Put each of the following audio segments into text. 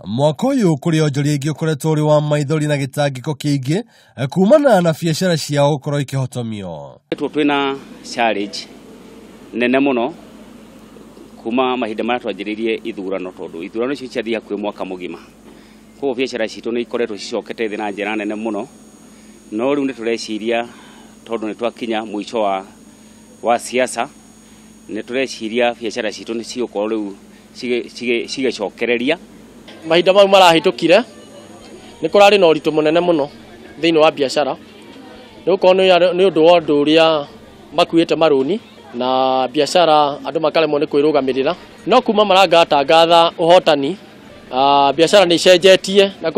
Mwaka uyu kuri onjoria ingi ukoretwo uri wa maithori na gitangiko kiingi kumana na biashara ciao gukorwo ikihotomio. Twina challenge nene muno kuma mahinda maria twanjiririe ithurano tondu ithurano icio ciathia kwi mwaka mugima. Koguo biashara citu ni ikoretwo cicokete thi na njira nene muno. No riu ni tureciria tondu ni twakinya mwico wa siasa, ni tureciria biashara citu ni cigukorwo riu cigecokereria. Mahinda mau marahitukire ni kurari na uritu munene muno thiini wa biashara ni gukorwo ni undu wa undu uria makuite maruni na biashara andu makaremwo ni kwirugamirira. No kuma marangatangatha uhotani, biashara ni icenjetie na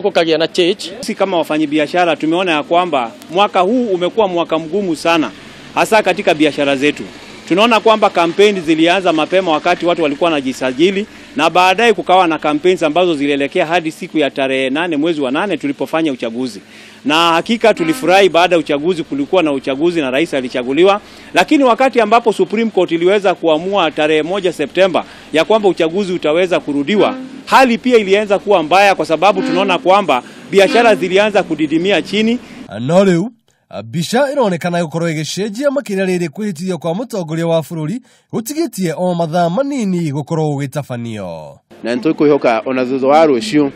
kukagia na change. Sisi kama wafanyi biashara tumeona ya kwamba mwaka huu umekuwa mwaka mgumu sana, hasa katika biashara zetu. Tunaona kwamba kampeni zilianza mapema wakati watu walikuwa wanajisajili, na baadaye kukawa na campaigns ambazo zilielekea hadi siku ya tarehe 8 mwezi wa 8 tulipofanya uchaguzi. Na hakika tulifurahi baada ya uchaguzi kulikuwa na uchaguzi na rais alichaguliwa, lakini wakati ambapo Supreme Court iliweza kuamua tarehe 1 Septemba ya kwamba uchaguzi utaweza kurudiwa, hali pia ilianza kuwa mbaya kwa sababu tunaona kwamba biashara zilianza kudidimia chini. No riu bisha ironekana gukorwo igicenjia makiria riri kwihitithio kwa mutongoria wa bururi gutigitie o mathaa manini gukorwo ugitafanio. Na ntukuihoka ona thutha wa rucio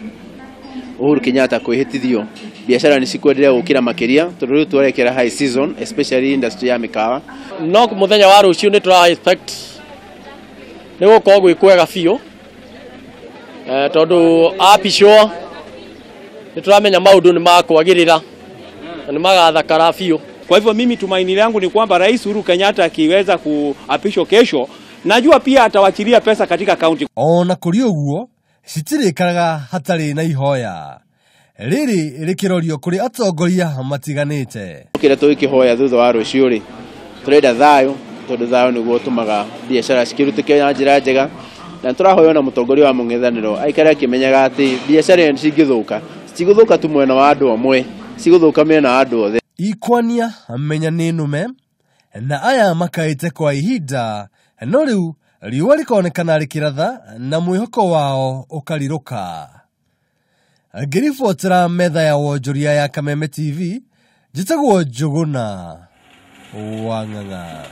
Uhuru Kenyatta kwihitithio biashara ni cikwenderea gukira makiria tondu riu twarekera high season, especially industry ya mikawa. No muthenya wa rucio ni tura expect ni gukorwo gwikwega biu tondu apisho ni turamenya maundu ni makwagirira ni magathakara biu. Kwa hivyo mimi tumaini langu ni kwamba Rais Uhuru Kenyatta akiweza kuapishwa kesho, najua pia atawachilia pesa katika kaunti. Ona kuri uguo citirikaraga hatari na ihoya. Riri rikirorio kuri atongoria matiganite. Kira tuikihoya thutha wa rucio ri turenda thayo tondu thayo niguo utumaga biashara cikirutike na njira njega, na turahoya na mutongoria wa mung'ethaniro aikare akimenyaga ati biashara ni cingithuka citiguthuka tu mwena wa andu amwe, ciguthuka mena andu othe. Ikwania amenya ni nume na aya makaite kwa ihinda, no riu riua rikoonekana rikiratha na mwihoko wao ukariruka. Ngiribotera metha ya wonjoria ya Kameme TV, njitagwo Njuguna wa Ng'ang'a.